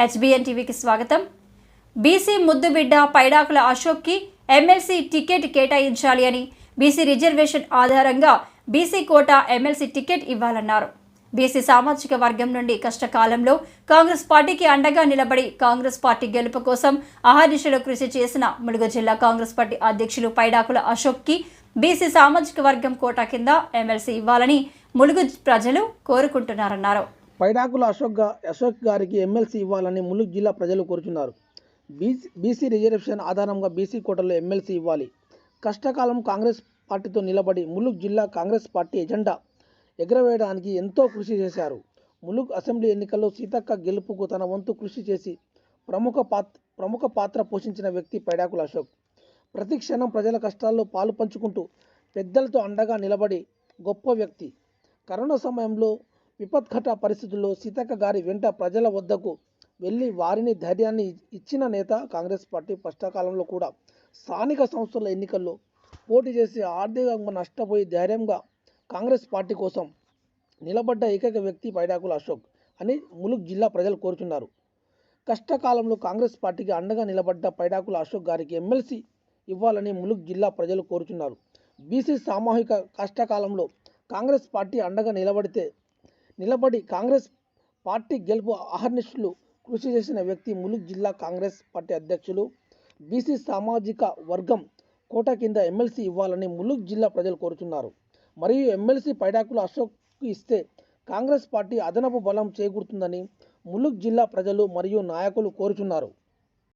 HBN టీవీకి స్వాగతం. BC ముద్దుబిడ్డ పైడాకుల అశోక్కి ఎమ్మెల్సీ టికెట్ కేటాయించాలి అని, బీసీ రిజర్వేషన్ ఆధారంగా బీసీ కోటా ఎమ్మెల్సీ టికెట్ ఇవ్వాలన్నారు. బీసీ సామాజిక వర్గం నుండి కష్టకాలంలో కాంగ్రెస్ పార్టీకి అండగా నిలబడి కాంగ్రెస్ పార్టీ గెలుపు కోసం అహర్నిశలు కృషి చేసిన ములుగు జిల్లా కాంగ్రెస్ పార్టీ అధ్యక్షులు పైడాకుల అశోక్కి బీసీ సామాజిక వర్గం కోటా కింద ఎమ్మెల్సీ ఇవ్వాలని ములుగు ప్రజలు కోరుకుంటున్నారన్నారు. పైడాకుల అశోక్ గారికి ఎమ్మెల్సీ ఇవ్వాలని ములుగు జిల్లా ప్రజలు కోరుచున్నారు. బీసీ రిజర్వేషన్ ఆధారంగా బీసీ కోటలో ఎమ్మెల్సీ ఇవ్వాలి. కష్టకాలం కాంగ్రెస్ పార్టీతో నిలబడి ములుగు జిల్లా కాంగ్రెస్ పార్టీ ఎజెండా ఎగరవేయడానికి ఎంతో కృషి చేశారు. ములుగు అసెంబ్లీ ఎన్నికల్లో సీతక్క గెలుపుకు తన వంతు కృషి చేసి ప్రముఖ పాత్ర పోషించిన వ్యక్తి పైడాకుల అశోక్. ప్రతి క్షణం ప్రజల కష్టాల్లో పాలు పంచుకుంటూ పెద్దలతో అండగా నిలబడి గొప్ప వ్యక్తి. కరోనా సమయంలో విపత్కర పరిస్థితుల్లో సీతక్క గారి వెంట ప్రజల వద్దకు వెళ్ళి వారిని ధైర్యాన్ని ఇచ్చిన నేత. కాంగ్రెస్ పార్టీ కష్టకాలంలో కూడా స్థానిక సంస్థల ఎన్నికల్లో పోటీ చేసి ఆర్థికంగా నష్టపోయి ధైర్యంగా కాంగ్రెస్ పార్టీ కోసం నిలబడ్డ ఏకైక వ్యక్తి పైడాకుల అశోక్ అని ములుగు జిల్లా ప్రజలు కోరుచున్నారు. కష్టకాలంలో కాంగ్రెస్ పార్టీకి అండగా నిలబడ్డ పైడాకుల అశోక్ గారికి ఎమ్మెల్సీ ఇవ్వాలని ములుగు జిల్లా ప్రజలు కోరుచున్నారు. బీసీ సామూహిక కష్టకాలంలో కాంగ్రెస్ పార్టీ అండగా నిలబడి కాంగ్రెస్ పార్టీ గెలుపు అహర్నిశలు కృషి చేసిన వ్యక్తి. ములుగు జిల్లా కాంగ్రెస్ పార్టీ అధ్యక్షులు బీసీ సామాజిక వర్గం కోటా కింద ఎమ్మెల్సీ ఇవ్వాలని ములుగు జిల్లా ప్రజలు కోరుచున్నారు. మరియు ఎమ్మెల్సీ పైడాకుల అశోక్కు ఇస్తే కాంగ్రెస్ పార్టీ అదనపు బలం చేకూరుతుందని ములుగు జిల్లా ప్రజలు మరియు నాయకులు కోరుచున్నారు.